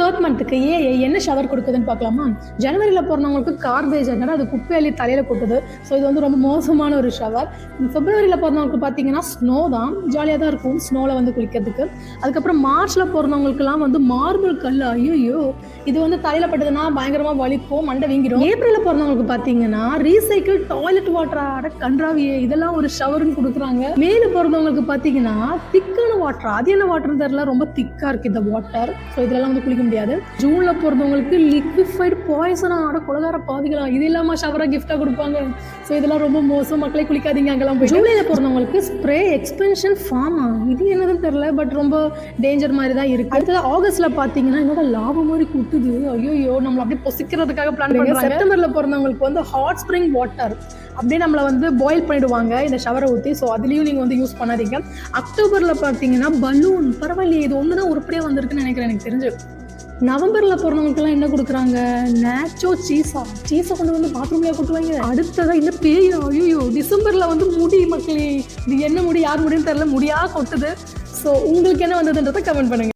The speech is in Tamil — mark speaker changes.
Speaker 1: எர்த் மந்த்துக்கு என்ன ஷவர் கொடுக்குதுன்னு பார்க்கலாமா? ஜனவரியில் பிறந்தவங்களுக்கு கார்பேஜ் என்னன்னா அது குப்பை அள்ளி தலையில் கொட்டுது. ஸோ இது வந்து ரொம்ப மோசமான ஒரு ஷவர். பிப்ரவரியில் பிறந்தவங்களுக்கு பார்த்தீங்கன்னா ஸ்னோ தான், ஜாலியாக தான் இருக்கும் ஸ்னோவில் வந்து குளிக்கிறதுக்கு. அதுக்கப்புறம் மார்ச்சில் பிறந்தவங்களுக்குலாம் வந்து மார்பிள் கல், ஐயோ இது வந்து தலையில் பட்டதுன்னா பயங்கரமாக வலிக்கும், மண்டை வீங்கிடும். ஏப்ரலில் பிறந்தவங்களுக்கு பார்த்தீங்கன்னா ரீசைக்கிள் டாய்லெட் வாட்டர், கன்றாவியே இதெல்லாம் ஒரு ஷவர்னு கொடுக்குறாங்க. மேல பிறந்தவங்களுக்கு பார்த்தீங்கன்னா திக்கான வாட்டர், அது என்ன வாட்டர் தெரியல, ரொம்ப திக்காக இருக்குது இந்த வாட்டர். ஸோ இதெல்லாம் வந்து குளிக்க முடியாது. ஜூனில் பிறந்தவங்களுக்கு லிக்விஃபைடு பாய்சனாக குலகார பாதிகளா, இது இல்லாமல் ஷவராக கிஃப்டாக கொடுப்பாங்க. ஸோ இதெல்லாம் ரொம்ப மோசம், மக்களை குளிக்காதீங்க அங்கெல்லாம் போய். ஜூலையில் பிறந்தவங்களுக்கு ஸ்ப்ரே எக்ஸ்பென்ஷன் ஃபார்மா, இது என்னதுன்னு தெரியல, பட் ரொம்ப டேஞ்சர் மாதிரி தான் இருக்குது. அடுத்தது ஆகஸ்ட்டில் பார்த்தீங்கன்னா என்னோட லாபம் மாதிரி கூட்டுது, ஐயோ நம்மளை அப்படியே பொசிக்கிறதுக்காக பிளான் பண்ணுறாங்க. செப்டம்பரில் பிறந்தவங்களுக்கு வந்து ஹாட் ஸ்ப்ரிங் வாட்டர் அப்படியே நம்மளை வந்து பாயில் பண்ணிடுவாங்க இந்த ஷவரை ஊற்றி. ஸோ அதுலேயும் நீங்கள் வந்து யூஸ் பண்ணாதீங்க. அக்டோபரில் பார்த்தீங்கன்னா பலூன், பரவாயில்லையே இது ஒன்று தான் உருப்படியாக வந்திருக்குன்னு நினைக்கிறேன் எனக்கு தெரிஞ்சு. நவம்பரில் பிறந்தவங்களுக்குலாம் என்ன கொடுக்குறாங்க, நேச்சோ சீஸை கொண்டு வந்து பாத்ரூம்லேயே கொட்டுவாங்க. அடுத்ததான் இந்த பேய், ஐயோ டிசம்பரில் வந்து முடி, மக்களே இது என்ன முடி யார் முடின்னு தெரியல, முடியாக கொட்டுது. ஸோ உங்களுக்கு என்ன வந்ததுன்றதை கமெண்ட் பண்ணுங்கள்.